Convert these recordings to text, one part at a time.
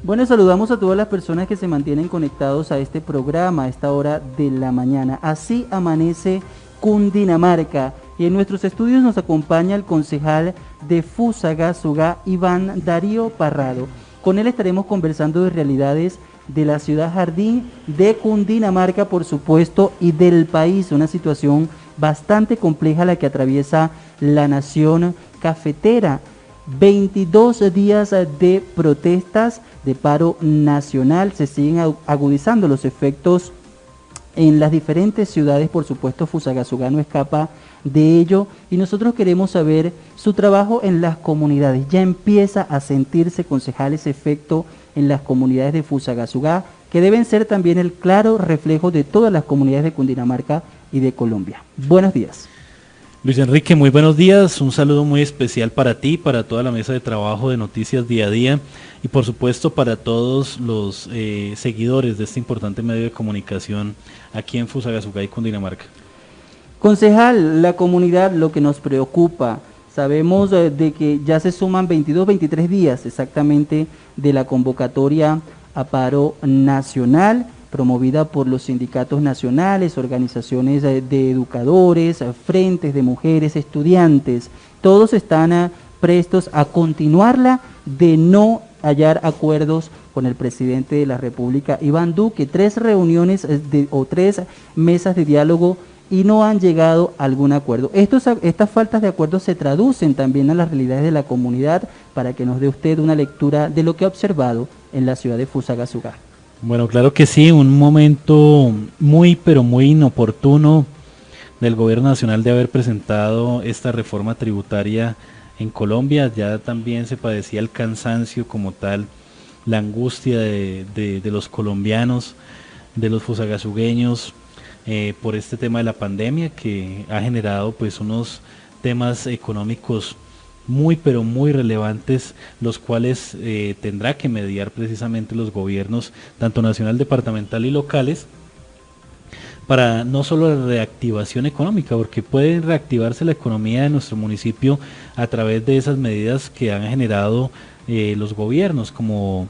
Bueno, saludamos a todas las personas que se mantienen conectados a este programa a esta hora de la mañana. Así amanece Cundinamarca. Y en nuestros estudios nos acompaña el concejal de Fusagasugá, Iván Darío Parrado. Con él estaremos conversando de realidades de la ciudad jardín, de Cundinamarca, por supuesto, y del país. Una situación bastante compleja la que atraviesa la nación cafetera. 22 días de protestas, de paro nacional, se siguen agudizando los efectos en las diferentes ciudades. Por supuesto, Fusagasugá no escapa de ello, y nosotros queremos saber su trabajo en las comunidades. Ya empieza a sentirse, concejal, ese efecto en las comunidades de Fusagasugá, que deben ser también el claro reflejo de todas las comunidades de Cundinamarca y de Colombia. Buenos días. Luis Enrique, muy buenos días, un saludo muy especial para ti, para toda la mesa de trabajo de Noticias Día a Día y por supuesto para todos los seguidores de este importante medio de comunicación aquí en Fusagasugá y Cundinamarca. Concejal, la comunidad, lo que nos preocupa, sabemos de que ya se suman 22, 23 días exactamente de la convocatoria a paro nacional, promovida por los sindicatos nacionales, organizaciones de educadores, frentes de mujeres, estudiantes. Todos están prestos a continuarla de no hallar acuerdos con el presidente de la República, Iván Duque. 3 reuniones o 3 mesas de diálogo y no han llegado a algún acuerdo. Estas faltas de acuerdo se traducen también a las realidades de la comunidad, para que nos dé usted una lectura de lo que ha observado en la ciudad de Fusagasugá. Bueno, claro que sí, un momento muy pero muy inoportuno del gobierno nacional de haber presentado esta reforma tributaria en Colombia. Ya también se padecía el cansancio como tal, la angustia de los colombianos, de los fusagasugueños, por este tema de la pandemia, que ha generado pues unos temas económicos muy pero muy relevantes, los cuales tendrá que mediar precisamente los gobiernos, tanto nacional, departamental y locales, para no solo la reactivación económica, porque puede reactivarse la economía de nuestro municipio a través de esas medidas que han generado los gobiernos, como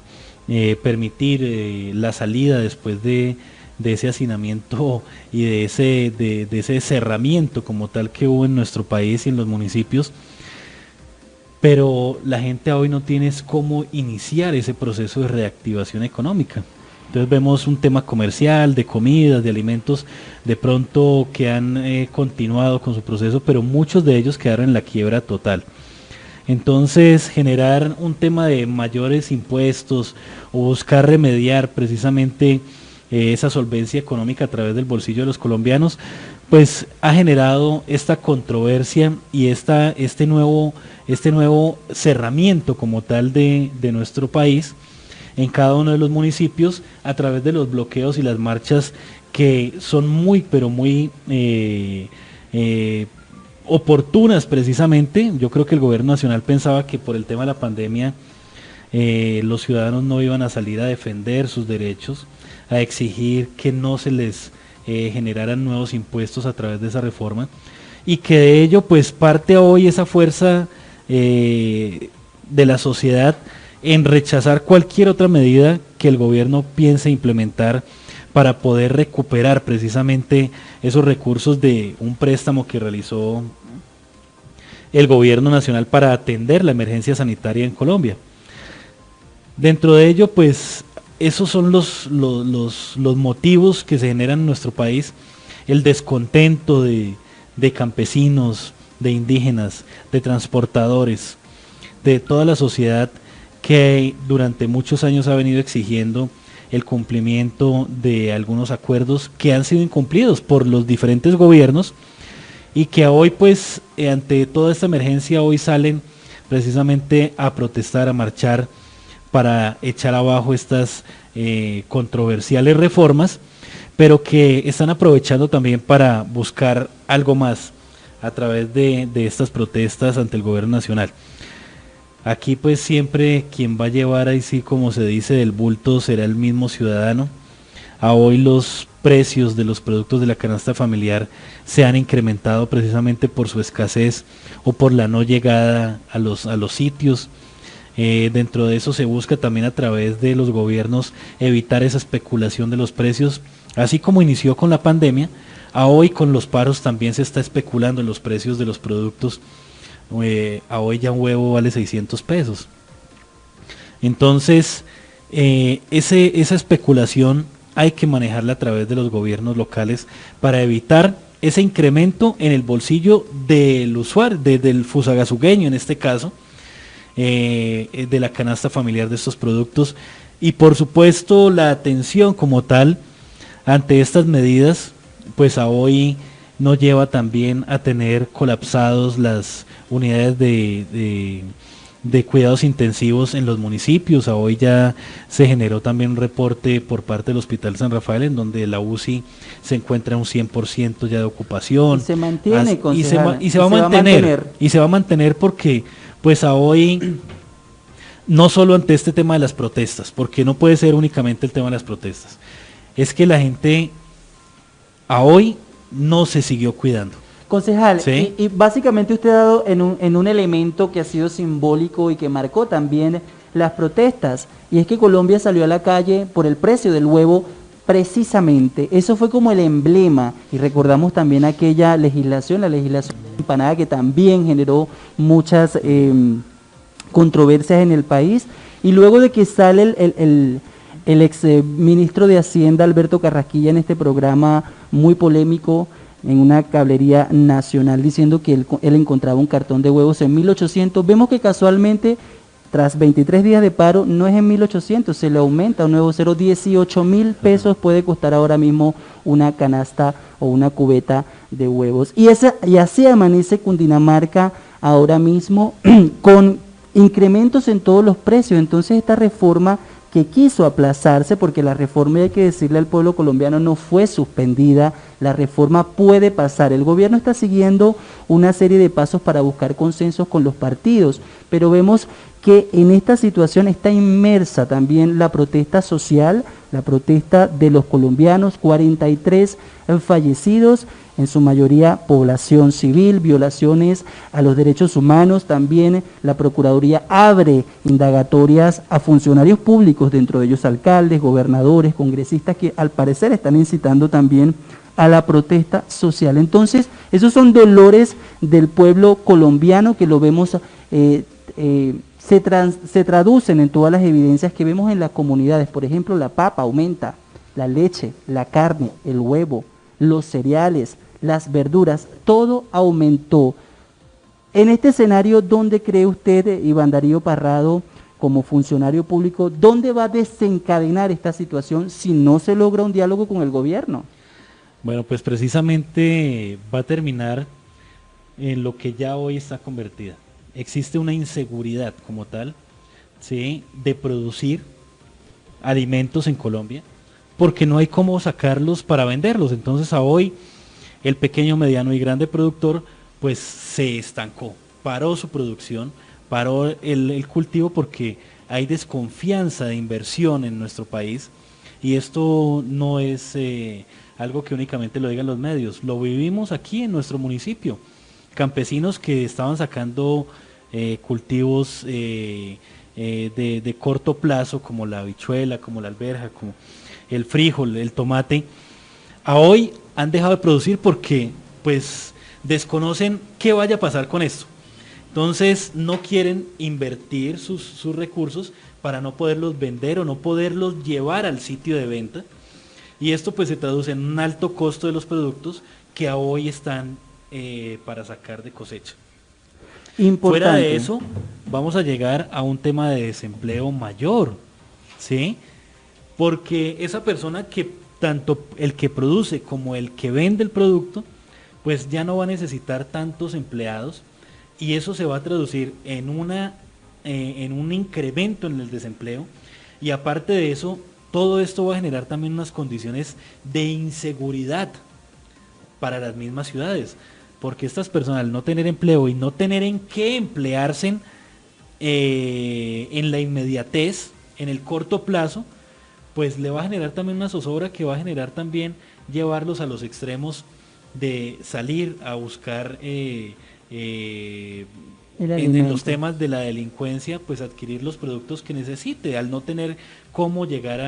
permitir la salida después de ese hacinamiento y de ese cerramiento como tal que hubo en nuestro país y en los municipios. Pero la gente hoy no tiene cómo iniciar ese proceso de reactivación económica. Entonces vemos un tema comercial, de comidas, de alimentos, de pronto que han continuado con su proceso, pero muchos de ellos quedaron en la quiebra total. Entonces generar un tema de mayores impuestos o buscar remediar precisamente esa solvencia económica a través del bolsillo de los colombianos, pues ha generado esta controversia y este nuevo cerramiento como tal de nuestro país en cada uno de los municipios, a través de los bloqueos y las marchas que son muy pero muy oportunas precisamente. Yo creo que el gobierno nacional pensaba que por el tema de la pandemia los ciudadanos no iban a salir a defender sus derechos, a exigir que no se les generaran nuevos impuestos a través de esa reforma, y que de ello pues parte hoy esa fuerza de la sociedad en rechazar cualquier otra medida que el gobierno piense implementar para poder recuperar precisamente esos recursos de un préstamo que realizó el gobierno nacional para atender la emergencia sanitaria en Colombia. Dentro de ello, pues, esos son los motivos que se generan en nuestro país: el descontento de campesinos, de indígenas, de transportadores, de toda la sociedad que durante muchos años ha venido exigiendo el cumplimiento de algunos acuerdos que han sido incumplidos por los diferentes gobiernos, y que hoy pues ante toda esta emergencia hoy salen precisamente a protestar, a marchar para echar abajo estas controversiales reformas, pero que están aprovechando también para buscar algo más a través de estas protestas ante el gobierno nacional. Aquí pues siempre quien va a llevar ahí sí, como se dice, del bulto será el mismo ciudadano. A hoy los precios de los productos de la canasta familiar se han incrementado precisamente por su escasez o por la no llegada a los sitios Dentro de eso se busca también a través de los gobiernos evitar esa especulación de los precios, así como inició con la pandemia. A hoy con los paros también se está especulando en los precios de los productos. A hoy ya un huevo vale 600 pesos. Entonces, esa especulación hay que manejarla a través de los gobiernos locales para evitar ese incremento en el bolsillo del usuario, del fusagasugueño en este caso, de la canasta familiar de estos productos, y por supuesto la atención como tal ante estas medidas, pues a hoy nos lleva también a tener colapsados las unidades de cuidados intensivos en los municipios. A hoy ya se generó también un reporte por parte del Hospital San Rafael en donde la UCI se encuentra en un 100% ya de ocupación. Y se mantiene, y se va a mantener. Y se va a mantener porque pues a hoy, no solo ante este tema de las protestas, porque no puede ser únicamente el tema de las protestas, es que la gente a hoy no se siguió cuidando. Concejal, ¿Sí? y básicamente usted ha dado en un elemento que ha sido simbólico y que marcó también las protestas, y es que Colombia salió a la calle por el precio del huevo precisamente. Eso fue como el emblema, y recordamos también aquella legislación, la legislación empanada, que también generó muchas controversias en el país, y luego de que sale el ex ministro de Hacienda, Alberto Carrasquilla, en este programa muy polémico, en una cablería nacional, diciendo que él encontraba un cartón de huevos en 1.800, vemos que casualmente, tras 23 días de paro, no es en 1.800, se le aumenta un nuevo cero, 18.000 pesos puede costar ahora mismo una canasta o una cubeta de huevos. Y así amanece Cundinamarca ahora mismo con incrementos en todos los precios. Entonces esta reforma, que quiso aplazarse, porque la reforma, hay que decirle al pueblo colombiano, no fue suspendida, la reforma puede pasar. El gobierno está siguiendo una serie de pasos para buscar consensos con los partidos, pero vemos que en esta situación está inmersa también la protesta social, la protesta de los colombianos, 43 fallecidos, en su mayoría población civil, violaciones a los derechos humanos. También la Procuraduría abre indagatorias a funcionarios públicos, dentro de ellos alcaldes, gobernadores, congresistas, que al parecer están incitando también a la protesta social. Entonces, esos son dolores del pueblo colombiano que lo vemos, se traducen en todas las evidencias que vemos en las comunidades. Por ejemplo, la papa aumenta, la leche, la carne, el huevo, los cereales, las verduras, todo aumentó. En este escenario, ¿dónde cree usted, Iván Darío Parrado, como funcionario público, dónde va a desencadenar esta situación si no se logra un diálogo con el gobierno? Bueno, pues precisamente va a terminar en lo que ya hoy está convertida. Existe una inseguridad como tal, ¿sí?, de producir alimentos en Colombia, porque no hay cómo sacarlos para venderlos. Entonces a hoy el pequeño, mediano y grande productor pues se estancó, paró su producción, paró el cultivo, porque hay desconfianza de inversión en nuestro país, y esto no es algo que únicamente lo digan los medios, lo vivimos aquí en nuestro municipio. Campesinos que estaban sacando cultivos de corto plazo, como la habichuela, como la alberja, como el frijol, el tomate, a hoy han dejado de producir porque pues desconocen qué vaya a pasar con esto. Entonces no quieren invertir sus recursos para no poderlos vender o no poderlos llevar al sitio de venta, y esto pues se traduce en un alto costo de los productos que a hoy están para sacar de cosecha. Importante. Fuera de eso, vamos a llegar a un tema de desempleo mayor, ¿sí? Porque esa persona, que tanto el que produce como el que vende el producto, pues ya no va a necesitar tantos empleados, y eso se va a traducir en un incremento en el desempleo, y aparte de eso, todo esto va a generar también unas condiciones de inseguridad para las mismas ciudades, porque estas personas, al no tener empleo y no tener en qué emplearse en la inmediatez, en el corto plazo, pues le va a generar también una zozobra que va a generar también llevarlos a los extremos de salir a buscar El en los alimento. temas de la delincuencia, pues adquirir los productos que necesite, al no tener cómo llegar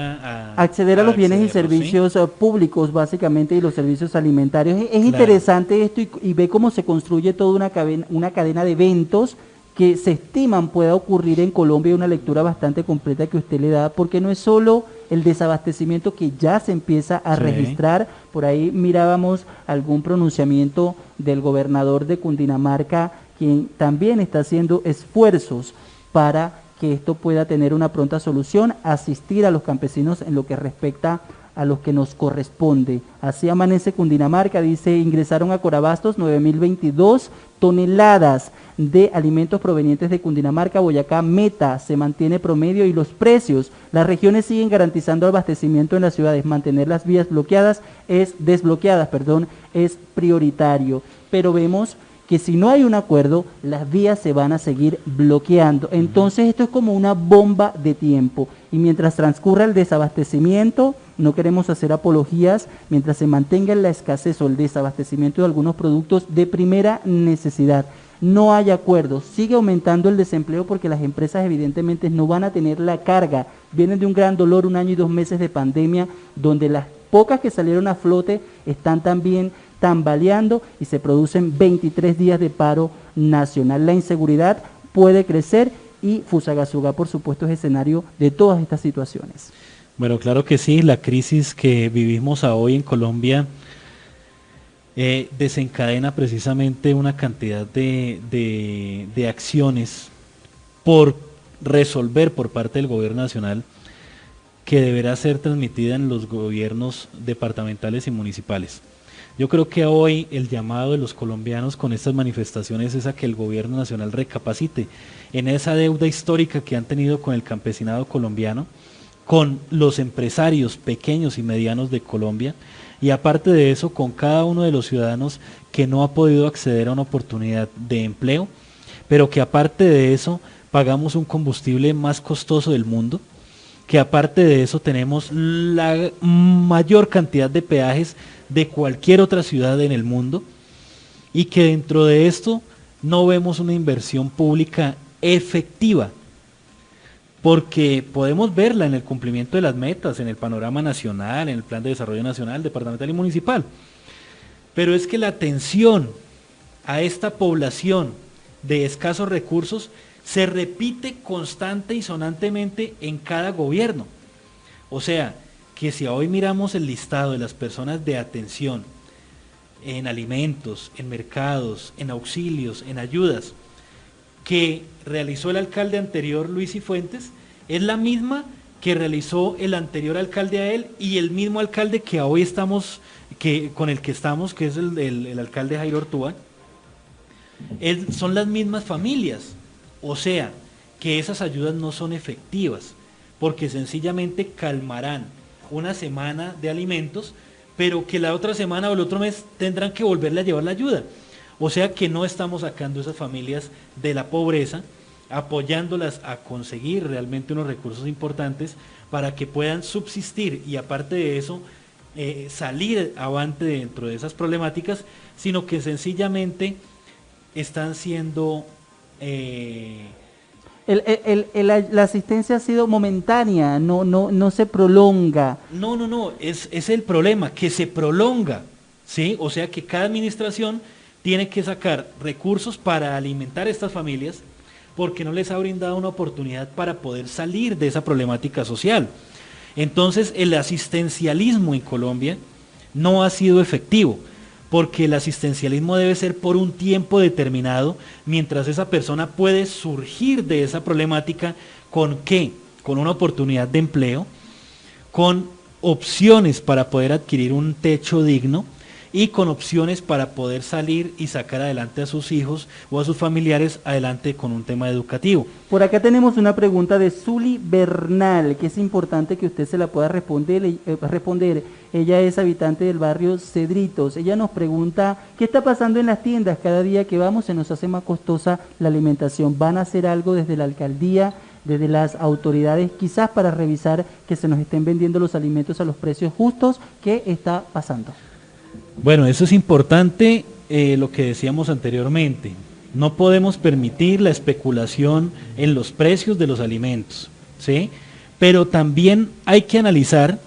Acceder a a los bienes y accederlos, ¿sí? servicios públicos, básicamente, y los servicios alimentarios. Es Claro. interesante esto y ve cómo se construye toda una cadena de eventos que se estiman pueda ocurrir en Colombia, una lectura bastante completa que usted le da, porque no es solo el desabastecimiento que ya se empieza a Sí. registrar, por ahí mirábamos algún pronunciamiento del gobernador de Cundinamarca, quien también está haciendo esfuerzos para que esto pueda tener una pronta solución, asistir a los campesinos en lo que respecta a los que nos corresponde. Así amanece Cundinamarca, dice, ingresaron a Corabastos 9.022 toneladas de alimentos provenientes de Cundinamarca, Boyacá, Meta, se mantiene promedio y los precios. Las regiones siguen garantizando abastecimiento en las ciudades, mantener las vías desbloqueadas, es prioritario. Pero vemos que si no hay un acuerdo, las vías se van a seguir bloqueando. Entonces esto es como una bomba de tiempo. Y mientras transcurra el desabastecimiento, no queremos hacer apologías, mientras se mantenga la escasez o el desabastecimiento de algunos productos de primera necesidad, no hay acuerdo, sigue aumentando el desempleo porque las empresas evidentemente no van a tener la carga. Vienen de un gran dolor, 1 año y 2 meses de pandemia, donde las pocas que salieron a flote están también tambaleando y se producen 23 días de paro nacional. La inseguridad puede crecer y Fusagasugá, por supuesto, es escenario de todas estas situaciones. Bueno, claro que sí, la crisis que vivimos hoy en Colombia desencadena precisamente una cantidad de acciones por resolver por parte del gobierno nacional que deberá ser transmitida en los gobiernos departamentales y municipales. Yo creo que hoy el llamado de los colombianos con estas manifestaciones es a que el gobierno nacional recapacite en esa deuda histórica que han tenido con el campesinado colombiano, con los empresarios pequeños y medianos de Colombia, y aparte de eso con cada uno de los ciudadanos que no ha podido acceder a una oportunidad de empleo, pero que aparte de eso pagamos un combustible más costoso del mundo, que aparte de eso tenemos la mayor cantidad de peajes de cualquier otra ciudad en el mundo, y que dentro de esto no vemos una inversión pública efectiva, porque podemos verla en el cumplimiento de las metas, en el panorama nacional, en el plan de desarrollo nacional, departamental y municipal, pero es que la atención a esta población de escasos recursos se repite constante y sonantemente en cada gobierno. O sea, que si hoy miramos el listado de las personas de atención en alimentos, en mercados, en auxilios, en ayudas, que realizó el alcalde anterior, Luis Cifuentes, es la misma que realizó el anterior alcalde a él y el mismo alcalde que hoy estamos, con el que estamos, que es el alcalde Jairo Ortúa. Son las mismas familias. O sea, que esas ayudas no son efectivas, porque sencillamente calmarán una semana de alimentos, pero que la otra semana o el otro mes tendrán que volverle a llevar la ayuda. O sea que no estamos sacando esas familias de la pobreza, apoyándolas a conseguir realmente unos recursos importantes para que puedan subsistir y aparte de eso salir avante dentro de esas problemáticas, sino que sencillamente están siendo... La asistencia ha sido momentánea, no se prolonga. No, es el problema, que se prolonga, ¿sí? O sea que cada administración tiene que sacar recursos para alimentar a estas familias porque no les ha brindado una oportunidad para poder salir de esa problemática social. Entonces el asistencialismo en Colombia no ha sido efectivo, porque el asistencialismo debe ser por un tiempo determinado, mientras esa persona puede surgir de esa problemática con ¿qué? Con una oportunidad de empleo, con opciones para poder adquirir un techo digno y con opciones para poder salir y sacar adelante a sus hijos o a sus familiares adelante con un tema educativo. Por acá tenemos una pregunta de Zuli Bernal, que es importante que usted se la pueda responder. Ella es habitante del barrio Cedritos. Ella nos pregunta, ¿qué está pasando en las tiendas? Cada día que vamos se nos hace más costosa la alimentación. ¿Van a hacer algo desde la alcaldía, desde las autoridades, quizás para revisar que se nos estén vendiendo los alimentos a los precios justos? ¿Qué está pasando? Bueno, eso es importante, lo que decíamos anteriormente. No podemos permitir la especulación en los precios de los alimentos, ¿sí? Pero también hay que analizar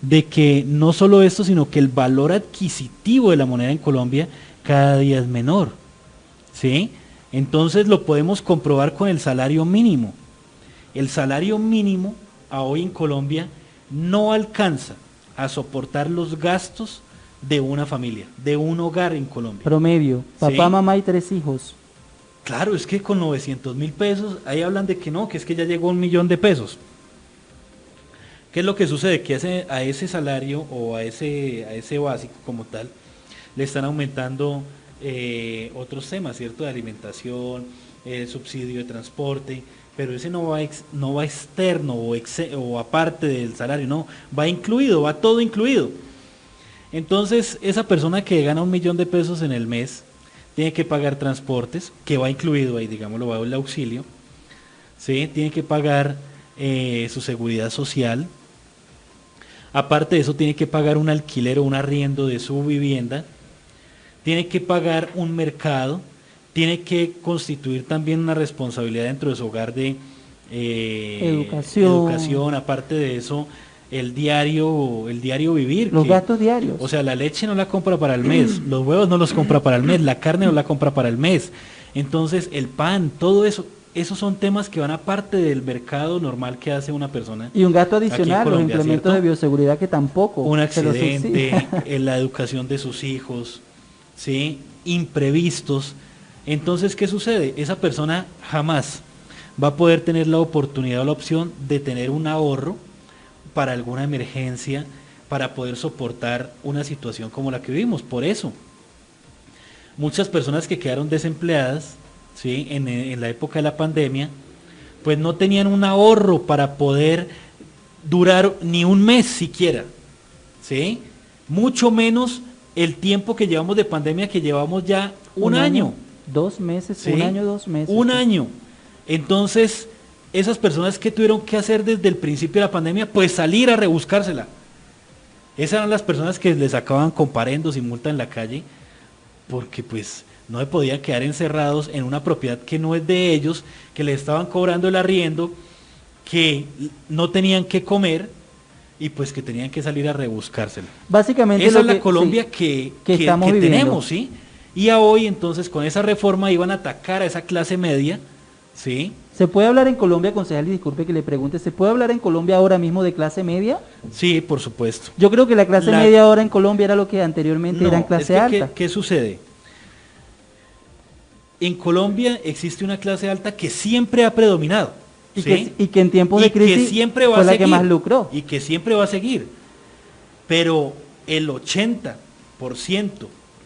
de que no solo esto, sino que el valor adquisitivo de la moneda en Colombia cada día es menor, ¿sí? Entonces lo podemos comprobar con el salario mínimo. El salario mínimo a hoy en Colombia no alcanza a soportar los gastos de una familia, de un hogar en Colombia. Promedio, papá, ¿Sí? mamá y 3 hijos. Claro, es que con 900.000 pesos, ahí hablan de que no, que es que ya llegó a 1.000.000 de pesos. ¿Qué es lo que sucede? Que a ese salario o a ese básico como tal, le están aumentando otros temas, ¿cierto? De alimentación, subsidio de transporte, pero ese no va externo o aparte del salario, no, va incluido, va todo incluido. Entonces, esa persona que gana 1.000.000 de pesos en el mes, tiene que pagar transportes, que va incluido ahí, digámoslo, va el auxilio, ¿sí? Tiene que pagar su seguridad social. Aparte de eso, tiene que pagar un alquiler o un arriendo de su vivienda, tiene que pagar un mercado, tiene que constituir también una responsabilidad dentro de su hogar de educación, aparte de eso, el diario vivir. Los gastos diarios. O sea, la leche no la compra para el mes, los huevos no los compra para el mes, la carne no la compra para el mes. Entonces, el pan, todo eso, esos son temas que van aparte del mercado normal que hace una persona. Y un gasto adicional, Colombia, los implementos, ¿cierto? de bioseguridad que tampoco. Un accidente, en la educación de sus hijos, ¿sí? Imprevistos. Entonces, ¿qué sucede? Esa persona jamás va a poder tener la oportunidad o la opción de tener un ahorro para alguna emergencia, para poder soportar una situación como la que vivimos. Por eso, muchas personas que quedaron desempleadas, ¿sí? En la época de la pandemia, pues no tenían un ahorro para poder durar ni un mes siquiera, ¿sí? Mucho menos el tiempo que llevamos de pandemia, que llevamos ya un año. 2 meses, ¿Sí? 1 año, 2 meses. Un año. Entonces, esas personas que tuvieron que hacer desde el principio de la pandemia, pues salir a rebuscársela. Esas eran las personas que les sacaban comparendos y multa en la calle, porque pues no se podían quedar encerrados en una propiedad que no es de ellos, que les estaban cobrando el arriendo, que no tenían que comer y pues que tenían que salir a rebuscársela. Básicamente esa lo es la que, Colombia sí, que estamos viviendo. tenemos, ¿sí? Y a hoy entonces con esa reforma iban a atacar a esa clase media, ¿sí? ¿Se puede hablar en Colombia, concejal, y disculpe que le pregunte, ¿se puede hablar en Colombia ahora mismo de clase media? Sí, por supuesto. Yo creo que la clase media ahora en Colombia era lo que anteriormente era en clase es que, alta. ¿qué sucede? En Colombia existe una clase alta que siempre ha predominado. Y, ¿sí? que en tiempos de crisis siempre va fue a la seguir, que más lucró. y que siempre va a seguir. Pero el 80%,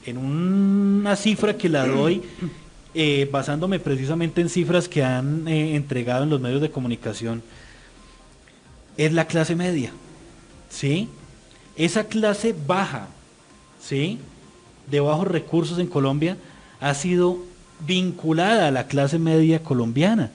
en una cifra que la doy, basándome precisamente en cifras que han entregado en los medios de comunicación, es la clase media, ¿sí? Esa clase baja, ¿sí? De bajos recursos en Colombia ha sido vinculada a la clase media colombiana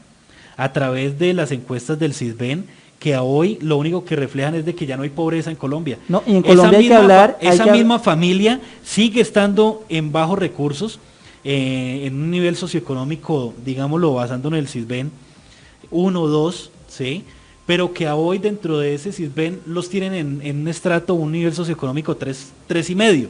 a través de las encuestas del CISBEN, que a hoy lo único que reflejan es de que ya no hay pobreza en Colombia. No, y en Colombia hay que hablar... Esa misma familia sigue estando en bajos recursos, en un nivel socioeconómico, digámoslo, basándonos en el CISBEN, 1 o 2, ¿sí? Pero que a hoy dentro de ese CISBEN los tienen en un estrato, un nivel socioeconómico 3,5.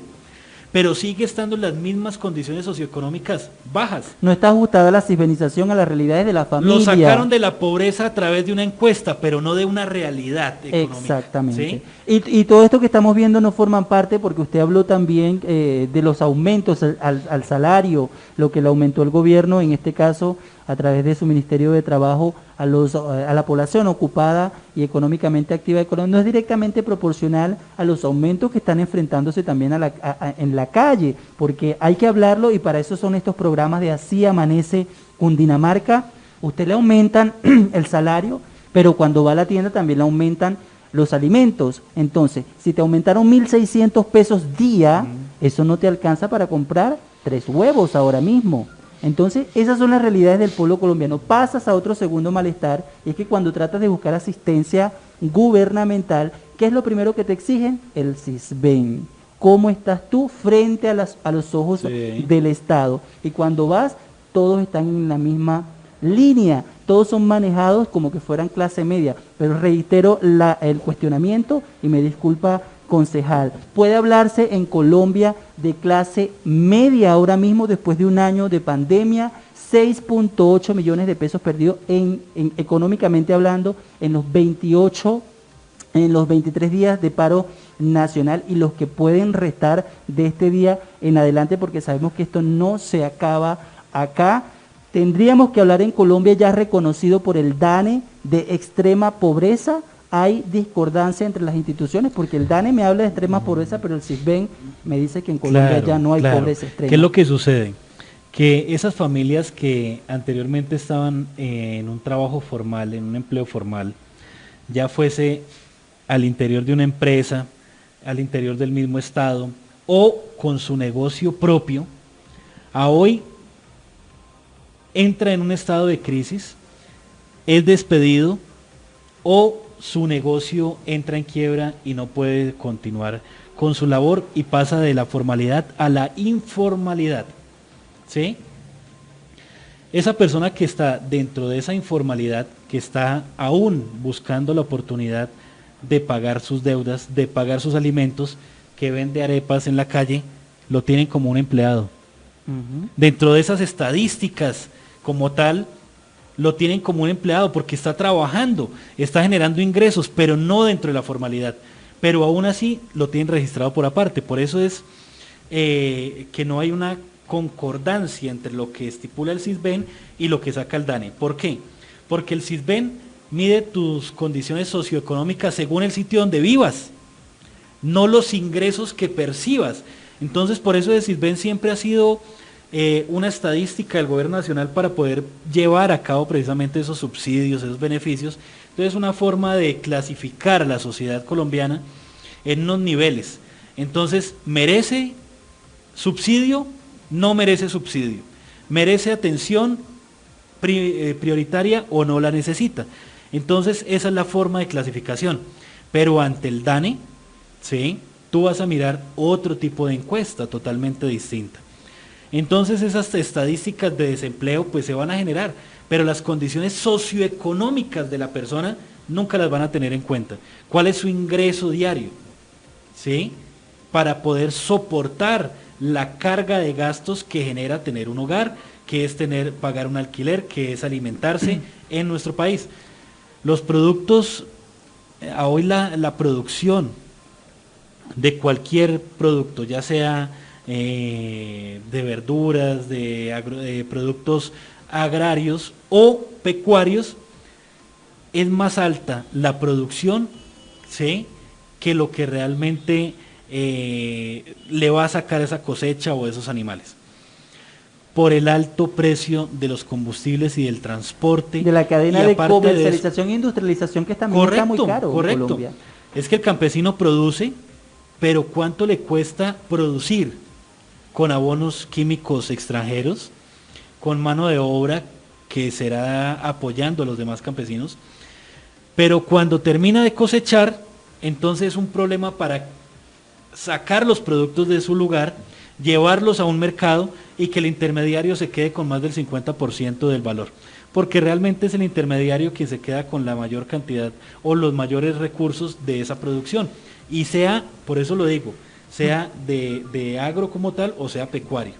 Pero sigue estando en las mismas condiciones socioeconómicas bajas. No está ajustada la civilización a las realidades de la familia. Lo sacaron de la pobreza a través de una encuesta, pero no de una realidad económica. Exactamente. ¿Sí? Y todo esto que estamos viendo no forman parte, porque usted habló también de los aumentos al salario, lo que le aumentó el gobierno, en este caso a través de su Ministerio de Trabajo, a la población ocupada y económicamente activa de Colombia, no es directamente proporcional a los aumentos que están enfrentándose también en la calle, porque hay que hablarlo, y para eso son estos programas de Así Amanece Cundinamarca. Usted le aumentan el salario, pero cuando va a la tienda también le aumentan los alimentos. Entonces, si te aumentaron 1.600 pesos día, eso no te alcanza para comprar 3 huevos ahora mismo. Entonces, esas son las realidades del pueblo colombiano. Pasas a otro segundo malestar, y es que cuando tratas de buscar asistencia gubernamental, ¿qué es lo primero que te exigen? El CISBEN. ¿Cómo estás tú frente a los ojos del Estado? Y cuando vas, todos están en la misma línea, todos son manejados como que fueran clase media, pero reitero el cuestionamiento y me disculpa, concejal, ¿puede hablarse en Colombia de clase media ahora mismo después de un año de pandemia? 6.8 millones de pesos perdidos económicamente hablando en los 23 días de paro nacional y los que pueden restar de este día en adelante, porque sabemos que esto no se acaba acá. Tendríamos que hablar en Colombia, ya reconocido por el DANE, de extrema pobreza. Hay discordancia entre las instituciones, porque el DANE me habla de extrema pobreza, pero el CISBEN me dice que en Colombia ya no hay pobreza extrema. ¿Qué es lo que sucede? Que esas familias que anteriormente estaban en un trabajo formal, en un empleo formal, ya fuese al interior de una empresa, al interior del mismo estado o con su negocio propio, a hoy entra en un estado de crisis, es despedido o su negocio entra en quiebra y no puede continuar con su labor y pasa de la formalidad a la informalidad. ¿Sí? Esa persona que está dentro de esa informalidad, que está aún buscando la oportunidad de pagar sus deudas, de pagar sus alimentos, que vende arepas en la calle, lo tienen como un empleado. Dentro de esas estadísticas como tal, lo tienen como un empleado porque está trabajando, está generando ingresos, pero no dentro de la formalidad. Pero aún así lo tienen registrado por aparte. Por eso es que no hay una concordancia entre lo que estipula el CISBEN y lo que saca el DANE. ¿Por qué? Porque el CISBEN mide tus condiciones socioeconómicas según el sitio donde vivas, no los ingresos que percibas. Entonces, por eso el CISBEN siempre ha sido una estadística del gobierno nacional para poder llevar a cabo precisamente esos subsidios, esos beneficios. Entonces, es una forma de clasificar a la sociedad colombiana en unos niveles. Entonces, ¿merece subsidio? No merece subsidio. ¿Merece atención prioritaria o no la necesita? Entonces, esa es la forma de clasificación. Pero ante el DANE, ¿sí?, tú vas a mirar otro tipo de encuesta totalmente distinta. Entonces, esas estadísticas de desempleo pues se van a generar, pero las condiciones socioeconómicas de la persona nunca las van a tener en cuenta. ¿Cuál es su ingreso diario? ¿Sí? Para poder soportar la carga de gastos que genera tener un hogar, que es pagar un alquiler, que es alimentarse en nuestro país. Los productos, hoy la producción de cualquier producto, ya sea de verduras, de productos agrarios o pecuarios, es más alta la producción, ¿sí?, que lo que realmente le va a sacar esa cosecha o esos animales, por el alto precio de los combustibles y del transporte. De la cadena de comercialización e industrialización, que también está muy caro en Colombia. Es que el campesino produce, pero ¿cuánto le cuesta producir con abonos químicos extranjeros, con mano de obra que será apoyando a los demás campesinos? Pero cuando termina de cosechar, entonces es un problema para sacar los productos de su lugar, llevarlos a un mercado y que el intermediario se quede con más del 50% del valor, porque realmente es el intermediario quien se queda con la mayor cantidad o los mayores recursos de esa producción, y sea, por eso lo digo, sea de agro como tal o sea pecuario,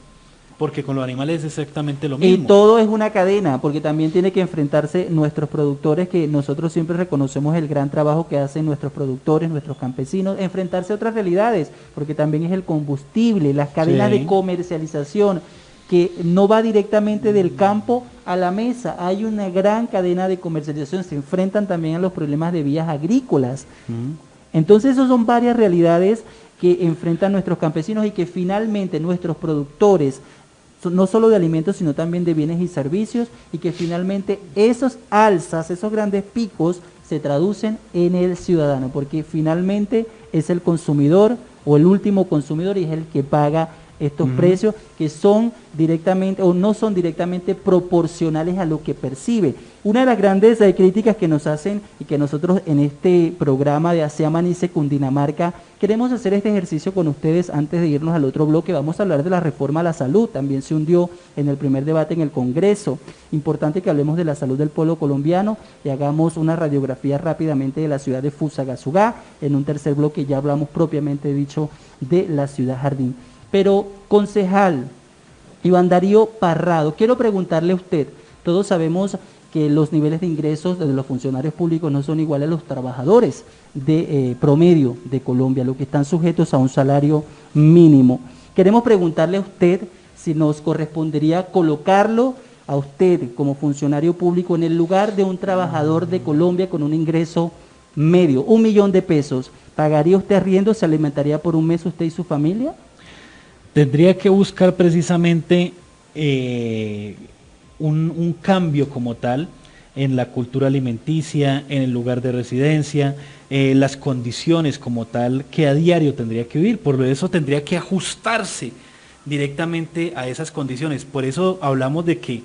porque con los animales es exactamente lo mismo. Y todo es una cadena, porque también tiene que enfrentarse nuestros productores, que nosotros siempre reconocemos el gran trabajo que hacen nuestros productores, nuestros campesinos, enfrentarse a otras realidades, porque también es el combustible, las cadenas de comercialización, que no va directamente del campo a la mesa. Hay una gran cadena de comercialización, se enfrentan también a los problemas de vías agrícolas. Entonces, esas son varias realidades que enfrentan nuestros campesinos y que finalmente nuestros productores, no solo de alimentos, sino también de bienes y servicios, y que finalmente esos alzas, esos grandes picos, se traducen en el ciudadano, porque finalmente es el consumidor o el último consumidor y es el que paga estos precios que son directamente o no son directamente proporcionales a lo que percibe. Una de las grandes críticas que nos hacen y que nosotros en este programa de Así Amanece Cundinamarca queremos hacer este ejercicio con ustedes antes de irnos al otro bloque. Vamos a hablar de la reforma a la salud, también se hundió en el primer debate en el Congreso. Importante que hablemos de la salud del pueblo colombiano y hagamos una radiografía rápidamente de la ciudad de Fusagasugá. En un tercer bloque ya hablamos propiamente dicho de la ciudad Jardín. Pero, concejal Iván Darío Parrado, quiero preguntarle a usted, todos sabemos que los niveles de ingresos de los funcionarios públicos no son iguales a los trabajadores de promedio de Colombia, los que están sujetos a un salario mínimo. Queremos preguntarle a usted si nos correspondería colocarlo a usted como funcionario público en el lugar de un trabajador de Colombia con un ingreso medio, 1 millón de pesos. ¿Pagaría usted arriendo? ¿Se alimentaría por un mes usted y su familia? Tendría que buscar precisamente un cambio como tal en la cultura alimenticia, en el lugar de residencia, las condiciones como tal que a diario tendría que vivir. Por eso tendría que ajustarse directamente a esas condiciones. Por eso hablamos de que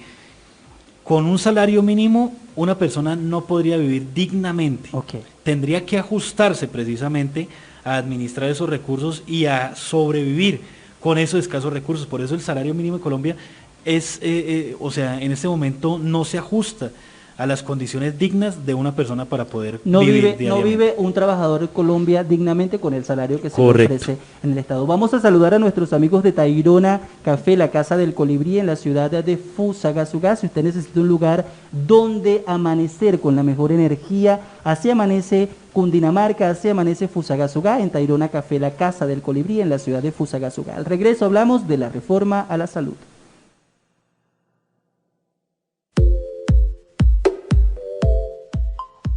con un salario mínimo una persona no podría vivir dignamente. Okay. Tendría que ajustarse precisamente a administrar esos recursos y a sobrevivir con esos escasos recursos. Por eso el salario mínimo en Colombia es, en este momento no se ajusta a las condiciones dignas de una persona para poder vivir diariamente. No vive un trabajador de Colombia dignamente con el salario que se le ofrece en el Estado. Vamos a saludar a nuestros amigos de Tayrona Café, la Casa del Colibrí, en la ciudad de Fusagasugá. Si usted necesita un lugar donde amanecer con la mejor energía, así amanece Cundinamarca, así amanece Fusagasugá, en Tayrona Café, la Casa del Colibrí, en la ciudad de Fusagasugá. Al regreso hablamos de la reforma a la salud.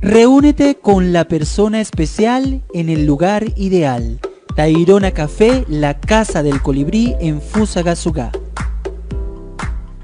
Reúnete con la persona especial en el lugar ideal. Tayrona Café, la Casa del Colibrí en Fusagasugá.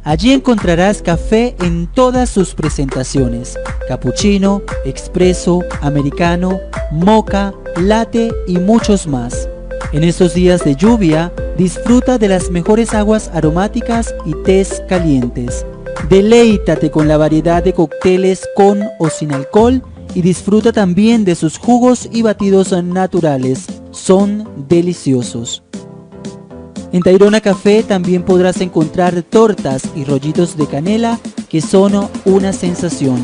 Allí encontrarás café en todas sus presentaciones: capuchino, expreso, americano, mocha, latte y muchos más. En estos días de lluvia, disfruta de las mejores aguas aromáticas y tés calientes. Deleítate con la variedad de cócteles con o sin alcohol y disfruta también de sus jugos y batidos naturales. Son deliciosos. En Tayrona Café también podrás encontrar tortas y rollitos de canela que son una sensación.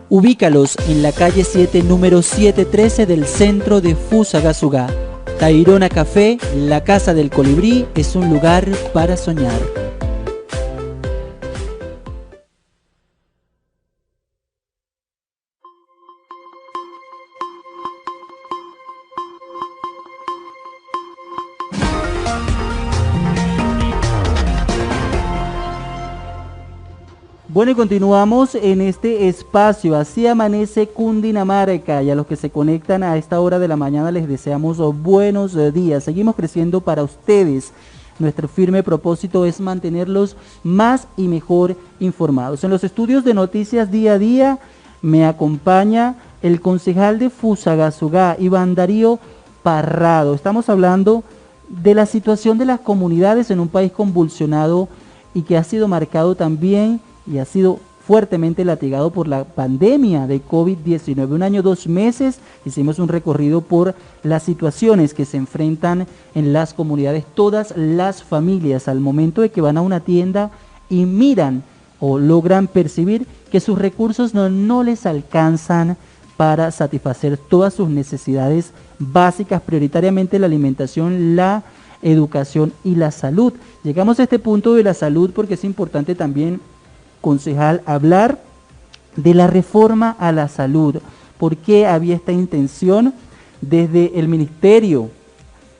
Ubícalos en la calle 7, número 713 del centro de Fusagasugá. Tayrona Café, la Casa del Colibrí, es un lugar para soñar. Bueno, y continuamos en este espacio, Así Amanece Cundinamarca, y a los que se conectan a esta hora de la mañana les deseamos buenos días. Seguimos creciendo para ustedes. Nuestro firme propósito es mantenerlos más y mejor informados. En los estudios de Noticias Día a Día me acompaña el concejal de Fusagasugá, Iván Darío Parrado. Estamos hablando de la situación de las comunidades en un país convulsionado y que ha sido marcado también y ha sido fuertemente latigado por la pandemia de COVID-19. 1 año, 2 meses, hicimos un recorrido por las situaciones que se enfrentan en las comunidades, todas las familias, al momento de que van a una tienda y miran o logran percibir que sus recursos no les alcanzan para satisfacer todas sus necesidades básicas, prioritariamente la alimentación, la educación y la salud. Llegamos a este punto de la salud porque es importante también, concejal, hablar de la reforma a la salud. ¿Por qué había esta intención? Desde el ministerio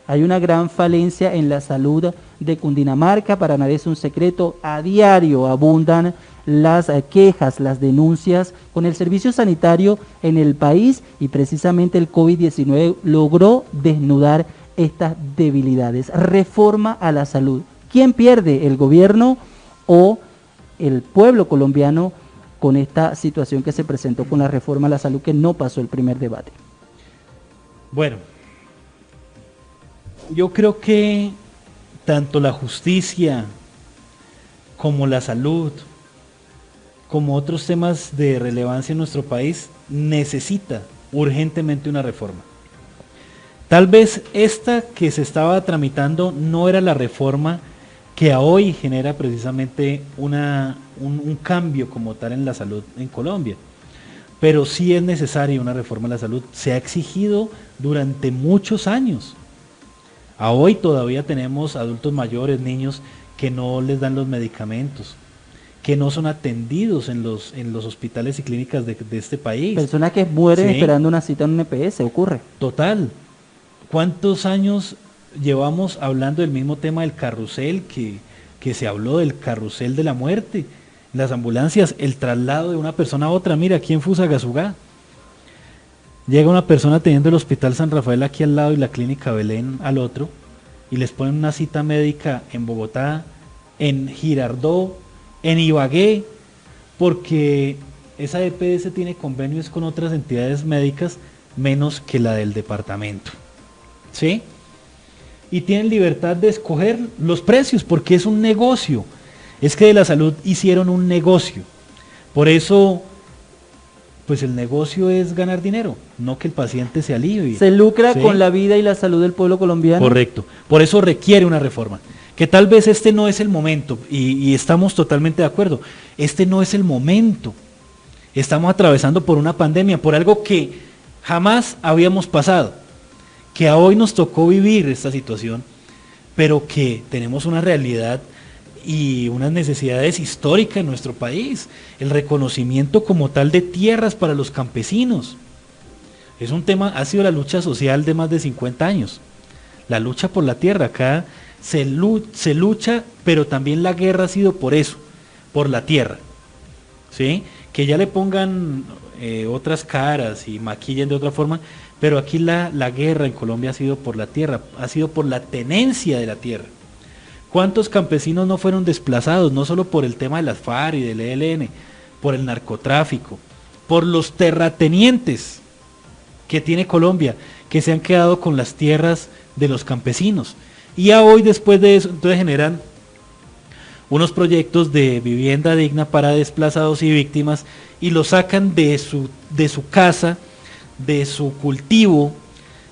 hay una gran falencia en la salud de Cundinamarca. Para nadie es un secreto, a diario abundan las quejas, las denuncias con el servicio sanitario en el país, y precisamente el COVID-19 logró desnudar estas debilidades. Reforma a la salud. ¿Quién pierde? ¿El gobierno o el pueblo colombiano con esta situación que se presentó con la reforma a la salud, que no pasó el primer debate? Bueno, yo creo que tanto la justicia como la salud, como otros temas de relevancia en nuestro país, necesita urgentemente una reforma. Tal vez esta que se estaba tramitando no era la reforma que a hoy genera precisamente un cambio como tal en la salud en Colombia, pero sí es necesaria una reforma a la salud. Se ha exigido durante muchos años. A hoy todavía tenemos adultos mayores, niños, que no les dan los medicamentos, que no son atendidos en los hospitales y clínicas de este país. Personas que mueren Sí. esperando una cita en un EPS, ocurre. Total. ¿Cuántos años llevamos hablando del mismo tema del carrusel, que se habló del carrusel de la muerte? Las ambulancias, el traslado de una persona a otra. Mira, aquí en Fusagasugá llega una persona teniendo el Hospital San Rafael aquí al lado y la Clínica Belén al otro, y les ponen una cita médica en Bogotá, en Girardot, en Ibagué, porque esa EPS tiene convenios con otras entidades médicas menos que la del departamento. ¿Sí? Y tienen libertad de escoger los precios porque es un negocio. Es que de la salud hicieron un negocio. Por eso, pues el negocio es ganar dinero, no que el paciente se alivie. Se lucra ¿Sí? con la vida y la salud del pueblo colombiano. Correcto. Por eso requiere una reforma. Que tal vez este no es el momento, y estamos totalmente de acuerdo. Este no es el momento. Estamos atravesando por una pandemia, por algo que jamás habíamos pasado. Que a hoy nos tocó vivir esta situación, pero que tenemos una realidad y unas necesidades históricas en nuestro país. El reconocimiento como tal de tierras para los campesinos. Es un tema, ha sido la lucha social de más de 50 años. La lucha por la tierra, acá se lucha, pero también la guerra ha sido por eso, por la tierra. ¿Sí? Que ya le pongan otras caras y maquillen de otra forma, pero aquí la guerra en Colombia ha sido por la tierra, ha sido por la tenencia de la tierra. ¿Cuántos campesinos no fueron desplazados, no solo por el tema de las FARC y del ELN, por el narcotráfico, por los terratenientes que tiene Colombia, que se han quedado con las tierras de los campesinos? Y a hoy, después de eso, entonces generan unos proyectos de vivienda digna para desplazados y víctimas y los sacan de su casa, de su cultivo,